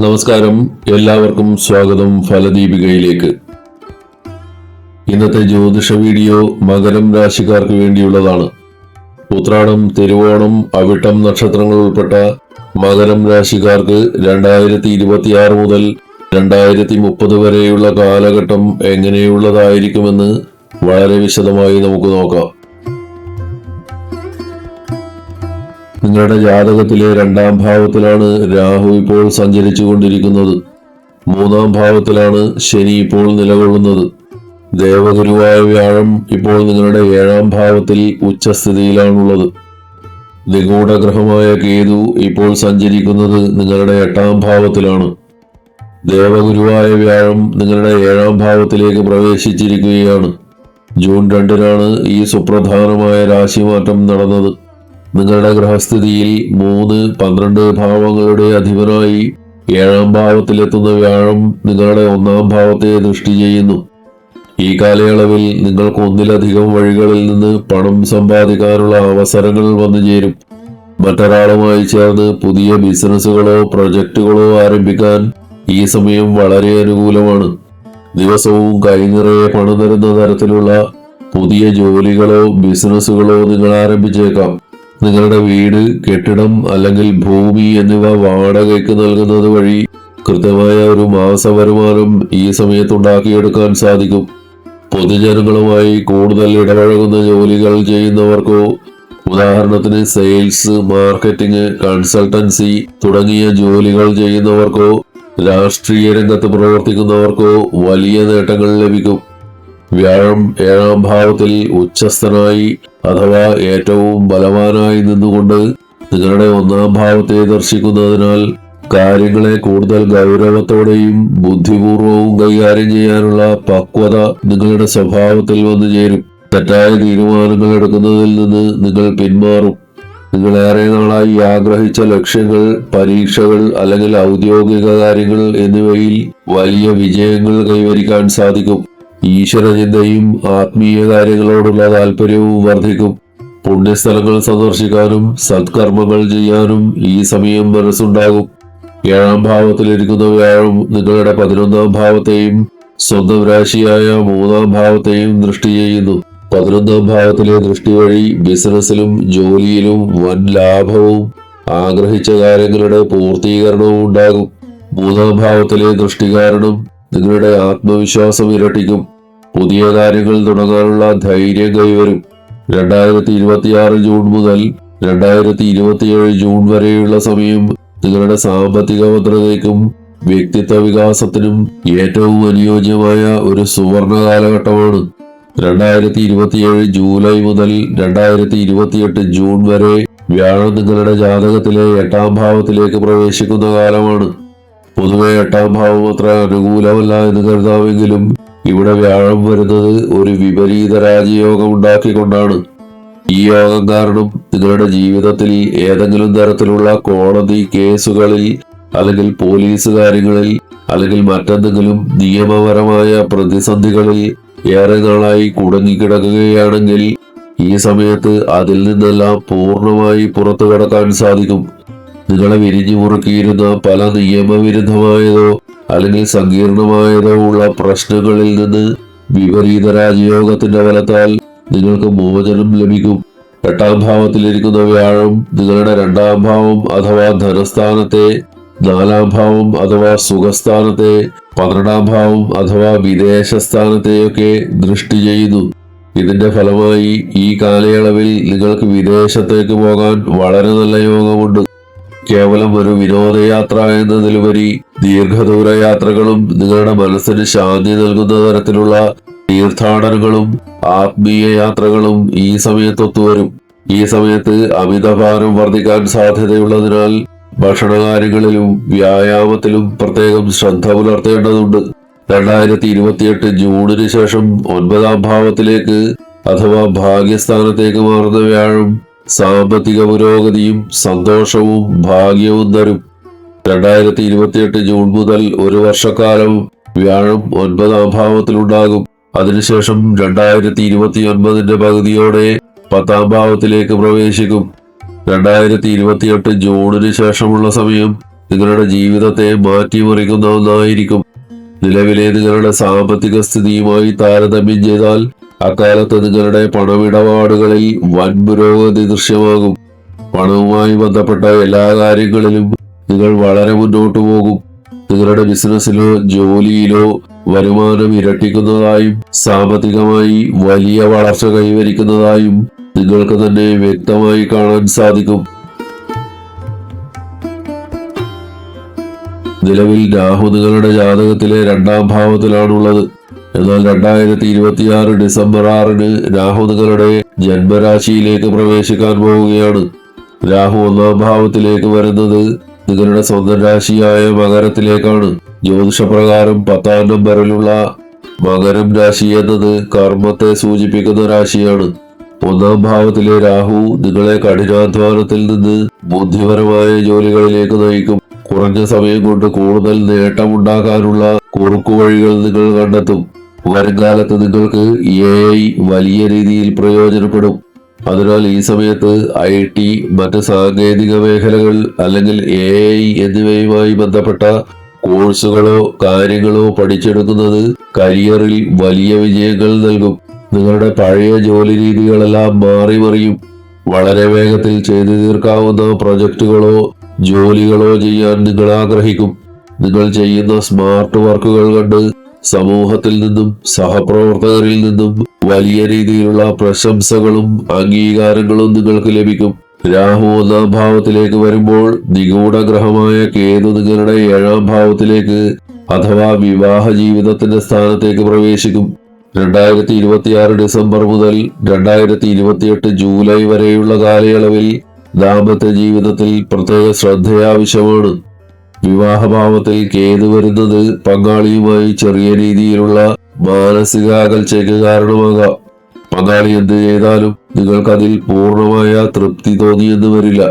നമസ്കാരം, എല്ലാവർക്കും സ്വാഗതം ഫലദീപികയിലേക്ക്. ഇന്നത്തെ ജ്യോതിഷ വീഡിയോ മകരം രാശിക്കാർക്ക് വേണ്ടിയുള്ളതാണ്. ഉത്രാടം, തിരുവോണം, അവിട്ടം നക്ഷത്രങ്ങൾ ഉൾപ്പെട്ട മകരം രാശിക്കാർക്ക് 2026 മുതൽ 2030 വരെയുള്ള കാലഘട്ടം എങ്ങനെയുള്ളതായിരിക്കുമെന്ന് വളരെ വിശദമായി നമുക്ക് നോക്കാം. നിങ്ങളുടെ ജാതകത്തിലെ 2ാം ഭാവത്തിലാണ് രാഹു ഇപ്പോൾ സഞ്ചരിച്ചു കൊണ്ടിരിക്കുന്നത്. 3ാം ഭാവത്തിലാണ് ശനി ഇപ്പോൾ നിലകൊള്ളുന്നത്. ദേവഗുരുവായ വ്യാഴം ഇപ്പോൾ നിങ്ങളുടെ 7ാം ഭാവത്തിൽ ഉച്ചസ്ഥിതിയിലാണുള്ളത്. നിഗൂഢഗ്രഹമായ കേതു ഇപ്പോൾ സഞ്ചരിക്കുന്നത് നിങ്ങളുടെ 8ാം ഭാവത്തിലാണ്. ദേവഗുരുവായ വ്യാഴം നിങ്ങളുടെ 7ാം ഭാവത്തിലേക്ക് പ്രവേശിച്ചിരിക്കുകയാണ്. ജൂൺ 2-നാണ് ഈ സുപ്രധാനമായ രാശിമാറ്റം നടന്നത്. നിങ്ങളുടെ ഗ്രഹസ്ഥിതിയിൽ 3, 12 ഭാവങ്ങളുടെ അധിപനായി 7ാം ഭാവത്തിലെത്തുന്ന വ്യാഴം നിങ്ങളുടെ 1ാം ഭാവത്തെ ദൃഷ്ടി ചെയ്യുന്നു. ഈ കാലയളവിൽ നിങ്ങൾക്ക് ഒന്നിലധികം വഴികളിൽ നിന്ന് പണം സമ്പാദിക്കാനുള്ള അവസരങ്ങൾ വന്നു ചേരും. മറ്റൊരാളുമായി ചേർന്ന് പുതിയ ബിസിനസ്സുകളോ പ്രൊജക്ടുകളോ ആരംഭിക്കാൻ ഈ സമയം വളരെ അനുകൂലമാണ്. ദിവസവും കൈനിറയെ പണം തരുന്ന തരത്തിലുള്ള പുതിയ ജോലികളോ ബിസിനസ്സുകളോ നിങ്ങൾ ആരംഭിച്ചേക്കാം. നിങ്ങളുടെ വീട്, കെട്ടിടം അല്ലെങ്കിൽ ഭൂമി എന്നിവ വാടകയ്ക്ക് നൽകുന്നത് വഴി കൃത്യമായ ഒരു മാസ വരുമാനം ഈ സമയത്തുണ്ടാക്കിയെടുക്കാൻ സാധിക്കും. പൊതുജനങ്ങളുമായി കൂടുതൽ ഇടപഴകുന്ന ജോലികൾ ചെയ്യുന്നവർക്കോ, ഉദാഹരണത്തിന് സെയിൽസ്, മാർക്കറ്റിംഗ്, കൺസൾട്ടൻസി തുടങ്ങിയ ജോലികൾ ചെയ്യുന്നവർക്കോ, രാഷ്ട്രീയ രംഗത്ത് പ്രവർത്തിക്കുന്നവർക്കോ വലിയ നേട്ടങ്ങൾ ലഭിക്കും. വ്യാഴം 7ാം ഭാവത്തിൽ ഉച്ചസ്ഥനായി അഥവാ ഏറ്റവും ബലവാനായി നിന്നുകൊണ്ട് നിങ്ങളുടെ 1ാം ഭാവത്തെ ദർശിക്കുന്നതിനാൽ കാര്യങ്ങളെ കൂടുതൽ ഗൗരവത്തോടെയും ബുദ്ധിപൂർവവും കൈകാര്യം ചെയ്യാനുള്ള പക്വത നിങ്ങളുടെ സ്വഭാവത്തിൽ വന്നു ചേരും. തെറ്റായ തീരുമാനങ്ങൾ എടുക്കുന്നതിൽ നിന്ന് നിങ്ങൾ പിന്മാറും. നിങ്ങൾ ഏറെ നാളായി ആഗ്രഹിച്ച ലക്ഷ്യങ്ങൾ, പരീക്ഷകൾ അല്ലെങ്കിൽ ഔദ്യോഗിക കാര്യങ്ങൾ എന്നിവയിൽ വലിയ വിജയങ്ങൾ കൈവരിക്കാൻ സാധിക്കും. ഈശ്വരചിന്തയും ആത്മീയ കാര്യങ്ങളോടുള്ള താല്പര്യവും വർദ്ധിക്കും. പുണ്യസ്ഥലങ്ങൾ സന്ദർശിക്കാനും സത്കർമ്മങ്ങൾ ചെയ്യാനും ഈ സമയം മനസ്സുണ്ടാകും. 7ാം ഭാവത്തിലിരിക്കുന്ന വ്യാഴം നിങ്ങളുടെ 11ാം ഭാവത്തെയും സ്വന്തം രാശിയായ 3ാം ഭാവത്തെയും ദൃഷ്ടി ചെയ്യുന്നു. 11ാം ഭാവത്തിലെ ദൃഷ്ടി വഴി ബിസിനസ്സിലും ജോലിയിലും വൻ ലാഭവും ആഗ്രഹിച്ച കാര്യങ്ങളുടെ പൂർത്തീകരണവും ഉണ്ടാകും. 3ാം ഭാവത്തിലെ ദൃഷ്ടി കാരണം നിങ്ങളുടെ ആത്മവിശ്വാസം ഇരട്ടിക്കും. പുതിയ കാര്യങ്ങൾ തുടങ്ങാനുള്ള ധൈര്യം കൈവരും. 2026 ജൂൺ മുതൽ 2027 ജൂൺ വരെയുള്ള സമയം നിങ്ങളുടെ സാമ്പത്തിക ഭദ്രതയ്ക്കും വ്യക്തിത്വ വികാസത്തിനും ഏറ്റവും അനുയോജ്യമായ ഒരു സുവർണ കാലഘട്ടമാണ്. 2027 ജൂലൈ മുതൽ 2028 ജൂൺ വരെ വ്യാഴം നിങ്ങളുടെ ജാതകത്തിലെ 8ാം ഭാവത്തിലേക്ക് പ്രവേശിക്കുന്ന കാലമാണ്. പൊതുവെ 8ാം ഭാവം അത്ര അനുകൂലമല്ല എന്ന് കരുതാമെങ്കിലും ഇവിടെ വ്യാഴം വരുന്നത് ഒരു വിപരീത രാജയോഗം ഉണ്ടാക്കിക്കൊണ്ടാണ്. ഈ യോഗം കാരണം നിങ്ങളുടെ ജീവിതത്തിൽ ഏതെങ്കിലും തരത്തിലുള്ള കോടതി കേസുകളിൽ അല്ലെങ്കിൽ പോലീസ് കാര്യങ്ങളിൽ അല്ലെങ്കിൽ മറ്റെന്തെങ്കിലും നിയമപരമായ പ്രതിസന്ധികളിൽ ഏറെ നാളായി കുടുങ്ങിക്കിടക്കുകയാണെങ്കിൽ ഈ സമയത്ത് അതിൽ നിന്നെല്ലാം പൂർണ്ണമായി പുറത്തു കടക്കാൻ സാധിക്കും. നിങ്ങളെ വിരിഞ്ഞു മുറുക്കിയിരുന്ന പല നിയമവിരുദ്ധമായതോ അല്ലെങ്കിൽ സങ്കീർണമായതോ ഉള്ള പ്രശ്നങ്ങളിൽ നിന്ന് വിപരീത രാജയോഗത്തിന്റെ ഫലത്താൽ നിങ്ങൾക്ക് മോചനം ലഭിക്കും. 8ാം ഭാവത്തിലിരിക്കുന്ന വ്യാഴം നിങ്ങളുടെ 2ാം ഭാവം അഥവാ ധനസ്ഥാനത്തെ, 4ാം ഭാവം അഥവാ സുഖസ്ഥാനത്തെ, 12ാം ഭാവം അഥവാ വിദേശസ്ഥാനത്തെയൊക്കെ ദൃഷ്ടി ചെയ്യുന്നു. ഇതിന്റെ ഫലമായി ഈ കാലയളവിൽ നിങ്ങൾക്ക് വിദേശത്തേക്ക് പോകാൻ വളരെ നല്ല യോഗമുണ്ട്. കേവലം ഒരു വിനോദയാത്ര എന്നതിലുപരി ദീർഘദൂര യാത്രകളും നിങ്ങളുടെ മനസ്സിന് ശാന്തി നൽകുന്ന തരത്തിലുള്ള തീർത്ഥാടനങ്ങളും ആത്മീയ യാത്രകളും ഈ സമയത്തൊത്തുവരും. ഈ സമയത്ത് അമിതഭാരം വർദ്ധിക്കാൻ സാധ്യതയുള്ളതിനാൽ ഭക്ഷണകാര്യങ്ങളിലും വ്യായാമത്തിലും പ്രത്യേകം ശ്രദ്ധ പുലർത്തേണ്ടതുണ്ട്. 2028 ജൂണിന് ശേഷം 9ാം ഭാവത്തിലേക്ക് അഥവാ ഭാഗ്യസ്ഥാനത്തേക്ക് മാറുന്ന വ്യാഴം സാമ്പത്തിക പുരോഗതിയും സന്തോഷവും ഭാഗ്യവും തരും. 2028 ജൂൺ മുതൽ ഒരു വർഷക്കാലം വ്യാഴം 9ാം ഭാവത്തിലുണ്ടാകും. അതിനുശേഷം 2029 പകുതിയോടെ 10ാം ഭാവത്തിലേക്ക് പ്രവേശിക്കും. 2028 ജൂണിന് ശേഷമുള്ള സമയം നിങ്ങളുടെ ജീവിതത്തെ മാറ്റിമറിക്കുന്ന ഒന്നായിരിക്കും. നിലവിലെ നിങ്ങളുടെ സാമ്പത്തിക സ്ഥിതിയുമായി താരതമ്യം ചെയ്താൽ അക്കാലത്ത് നിങ്ങളുടെ പണമിടപാടുകളിൽ വൻ പുരോഗതി ദൃശ്യമാകും. പണവുമായി ബന്ധപ്പെട്ട എല്ലാ കാര്യങ്ങളിലും നിങ്ങൾ വളരെ മുന്നോട്ടു പോകും. നിങ്ങളുടെ ബിസിനസ്സിലോ ജോലിയിലോ വരുമാനം ഇരട്ടിക്കുന്നതായും സാമ്പത്തികമായി വലിയ വളർച്ച കൈവരിക്കുന്നതായും നിങ്ങൾക്ക് തന്നെ വ്യക്തമായി കാണാൻ സാധിക്കും. നിലവിൽ രാഹു നിങ്ങളുടെ ജാതകത്തിലെ 2ാം ഭാവത്തിലാണുള്ളത്. എന്നാൽ 2026 ഡിസംബർ 6-ന് രാഹു നിങ്ങളുടെ ജന്മരാശിയിലേക്ക് പ്രവേശിക്കാൻ പോവുകയാണ്. രാഹു 1ാം ഭാവത്തിലേക്ക് വരുന്നത് നിങ്ങളുടെ സ്വന്തം രാശിയായ മകരത്തിലേക്കാണ്. ജ്യോതിഷപ്രകാരം 10ാം നമ്പറിലുള്ള മകരം രാശി എന്നത് കർമ്മത്തെ സൂചിപ്പിക്കുന്ന രാശിയാണ്. 1ാം ഭാവത്തിലെ രാഹു നിങ്ങളെ കഠിനാധ്വാനത്തിൽ നിന്ന് ബുദ്ധിപരമായ ജോലികളിലേക്ക് നയിക്കും. കുറഞ്ഞ സമയം കൊണ്ട് കൂടുതൽ നേട്ടമുണ്ടാക്കാനുള്ള കുറുക്കുവഴികൾ നിങ്ങൾ കണ്ടെത്തും. വരുംകാലത്ത് നിങ്ങൾക്ക് AI വലിയ രീതിയിൽ പ്രയോജനപ്പെടും. അതിനാൽ ഈ സമയത്ത് IT, മറ്റ് സാങ്കേതിക മേഖലകൾ അല്ലെങ്കിൽ AI എന്നിവയുമായി ബന്ധപ്പെട്ട കോഴ്സുകളോ കാര്യങ്ങളോ പഠിച്ചെടുക്കുന്നത് കരിയറിൽ വലിയ വിജയങ്ങൾ നൽകും. നിങ്ങളുടെ പഴയ ജോലി രീതികളെല്ലാം മാറി മറിയും. വളരെ വേഗത്തിൽ ചെയ്തു തീർക്കാവുന്ന പ്രൊജക്ടുകളോ ജോലികളോ ചെയ്യാൻ നിങ്ങൾ ആഗ്രഹിക്കും. നിങ്ങൾ ചെയ്യുന്ന സ്മാർട്ട് വർക്കുകൾ കണ്ട് സമൂഹത്തിൽ നിന്നും സഹപ്രവർത്തകരിൽ നിന്നും വലിയ രീതിയിലുള്ള പ്രശംസകളും അംഗീകാരങ്ങളും നിങ്ങൾക്ക് ലഭിക്കും. രാഹു 1ാം ഭാവത്തിലേക്ക് വരുമ്പോൾ നിഗൂഢ ഗ്രഹമായ കേതു നിങ്ങളുടെ 7ാം ഭാവത്തിലേക്ക് അഥവാ വിവാഹ ജീവിതത്തിന്റെ സ്ഥാനത്തേക്ക് പ്രവേശിക്കും. 2026 ഡിസംബർ മുതൽ 2028 ജൂലൈ വരെയുള്ള കാലയളവിൽ ദാമ്പത്യ ജീവിതത്തിൽ പ്രത്യേക ശ്രദ്ധയാവശ്യമാണ്. വിവാഹഭാവത്തിൽ കേതു വരുന്നത് പങ്കാളിയുമായി ചെറിയ രീതിയിലുള്ള മാനസിക അകൽച്ചയ്ക്ക് കാരണമാകാം. പങ്കാളി എന്ത് ചെയ്താലും നിങ്ങൾക്കതിൽ പൂർണ്ണമായ തൃപ്തി തോന്നിയെന്ന് വരില്ല.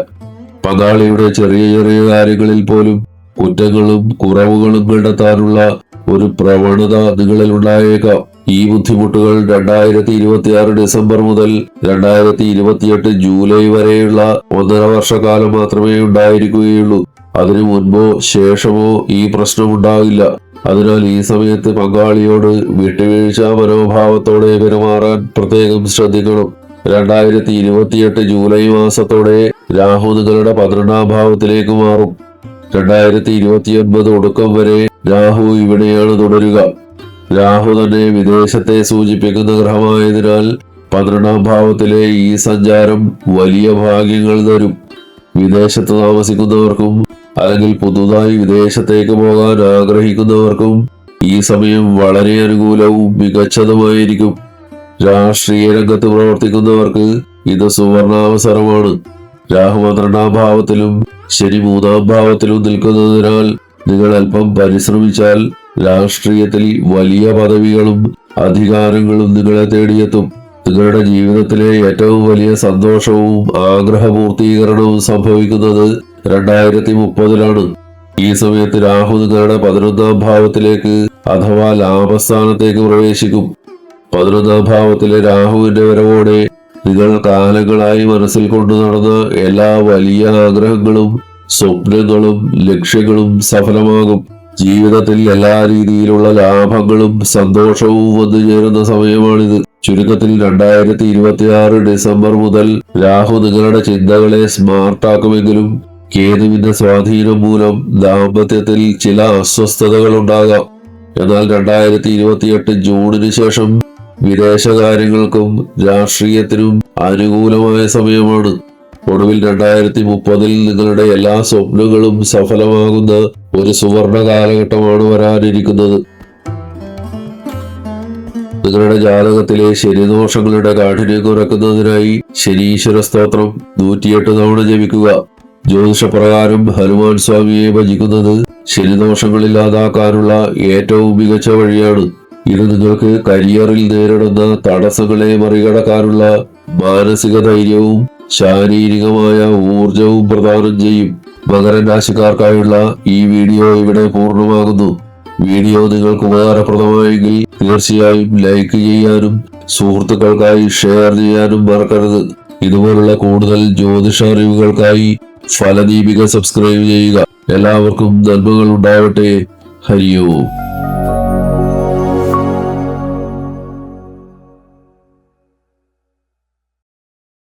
പങ്കാളിയുടെ ചെറിയ ചെറിയ കാര്യങ്ങളിൽ പോലും കുറ്റങ്ങളും കുറവുകളും കണ്ടെത്താനുള്ള ഒരു പ്രവണത നിങ്ങളിൽ ഉണ്ടായേക്കാം. ഈ ബുദ്ധിമുട്ടുകൾ 2026 ഡിസംബർ മുതൽ 2028 ജൂലൈ വരെയുള്ള 1.5 വർഷക്കാലം മാത്രമേ ഉണ്ടായിരിക്കുകയുള്ളൂ. അതിനു മുൻപോ ശേഷമോ ഈ പ്രശ്നമുണ്ടാകില്ല. അതിനാൽ ഈ സമയത്ത് പങ്കാളിയോട് വിട്ടുവീഴ്ച മനോഭാവത്തോടെ പെരുമാറാൻ പ്രത്യേകം ശ്രദ്ധിക്കണം. 2028 ജൂലൈ മാസത്തോടെ രാഹു നിങ്ങളുടെ 12ാം ഭാവത്തിലേക്ക് മാറും. 2029 ഒടുക്കം വരെ രാഹു ഇവിടെയാണ് തുടരുക. രാഹു തന്നെ വിദേശത്തെ സൂചിപ്പിക്കുന്ന ഗ്രഹമായതിനാൽ 12ാം ഭാവത്തിലെ ഈ സഞ്ചാരം വലിയ ഭാഗ്യങ്ങൾ തരും. വിദേശത്ത് താമസിക്കുന്നവർക്കും അല്ലെങ്കിൽ പുതുതായി വിദേശത്തേക്ക് പോകാൻ ആഗ്രഹിക്കുന്നവർക്കും ഈ സമയം വളരെ അനുകൂലവും മികച്ചതുമായിരിക്കും. രാഷ്ട്രീയ രംഗത്ത് പ്രവർത്തിക്കുന്നവർക്ക് ഇത് സുവർണാവസരമാണ്. രാഹു 12ാം ഭാവത്തിലും ശനി 3ാം ഭാവത്തിലും നിൽക്കുന്നതിനാൽ നിങ്ങൾ അല്പം പരിശ്രമിച്ചാൽ രാഷ്ട്രീയത്തിൽ വലിയ പദവികളും അധികാരങ്ങളും നിങ്ങളെ തേടിയെത്തും. നിങ്ങളുടെ ജീവിതത്തിലെ ഏറ്റവും വലിയ സന്തോഷവും ആഗ്രഹപൂർത്തീകരണവും സംഭവിക്കുന്നത് 2030-ലാണ്. ഈ സമയത്ത് രാഹു നിങ്ങളുടെ 11ാം ഭാവത്തിലേക്ക് അഥവാ ലാഭസ്ഥാനത്തേക്ക് പ്രവേശിക്കും. 11ാം ഭാവത്തിലെ രാഹുവിന്റെ വരവോടെ നിങ്ങൾ കാലങ്ങളായി മനസ്സിൽ കൊണ്ടു നടന്ന എല്ലാ വലിയ ആഗ്രഹങ്ങളും സ്വപ്നങ്ങളും ലക്ഷ്യങ്ങളും സഫലമാകും. ജീവിതത്തിൽ എല്ലാ രീതിയിലുള്ള ലാഭങ്ങളും സന്തോഷവും വന്നു ചേരുന്ന സമയമാണിത്. ചുരുക്കത്തിൽ 2026 ഡിസംബർ മുതൽ രാഹു നിങ്ങളുടെ ചിന്തകളെ സ്മാർട്ടാക്കുമെങ്കിലും കേതുവിന്റെ സ്വാധീനം മൂലം ദാമ്പത്യത്തിൽ ചില അസ്വസ്ഥതകൾ ഉണ്ടാകാം. എന്നാൽ 2028 ജൂണിന് ശേഷം വിദേശകാര്യങ്ങൾക്കും രാഷ്ട്രീയത്തിനും അനുകൂലമായ സമയമാണ്. ഒടുവിൽ 2030 നിങ്ങളുടെ എല്ലാ സ്വപ്നങ്ങളും സഫലമാകുന്ന ഒരു സുവർണ കാലഘട്ടമാണ് വരാനിരിക്കുന്നത്. നിങ്ങളുടെ ജാതകത്തിലെ ശനിദോഷങ്ങളുടെ കാഠിന്യം കുറയ്ക്കുന്നതിനായി ശനീശ്വര സ്തോത്രം 108 തവണ ജപിക്കുക. ജ്യോതിഷപ്രകാരം ഹനുമാൻ സ്വാമിയെ ഭജിക്കുന്നത് ശനിദോഷങ്ങൾ ഇല്ലാതാക്കാനുള്ള ഏറ്റവും മികച്ച വഴിയാണ്. ഇത് നിങ്ങൾക്ക് കരിയറിൽ നേരിടുന്ന തടസ്സങ്ങളെ മറികടക്കാനുള്ള മാനസിക ധൈര്യവും ശാരീരികമായ ഊർജവും പ്രദാനം ചെയ്യും. മകരം രാശിക്കാർക്കായുള്ള ഈ വീഡിയോ ഇവിടെ പൂർണ്ണമാകുന്നു. വീഡിയോ നിങ്ങൾക്ക് ഉപകാരപ്രദമായെങ്കിൽ തീർച്ചയായും ലൈക്ക് ചെയ്യാനും സുഹൃത്തുക്കൾക്കായി ഷെയർ ചെയ്യാനും മറക്കരുത്. ഇതുപോലുള്ള കൂടുതൽ ജ്യോതിഷ അറിവുകൾക്കായി ഫലദീപിക സബ്സ്ക്രൈബ് ചെയ്യുക. എല്ലാവർക്കും നന്മകൾ ഉണ്ടാവട്ടെ. ഹരി ഓം.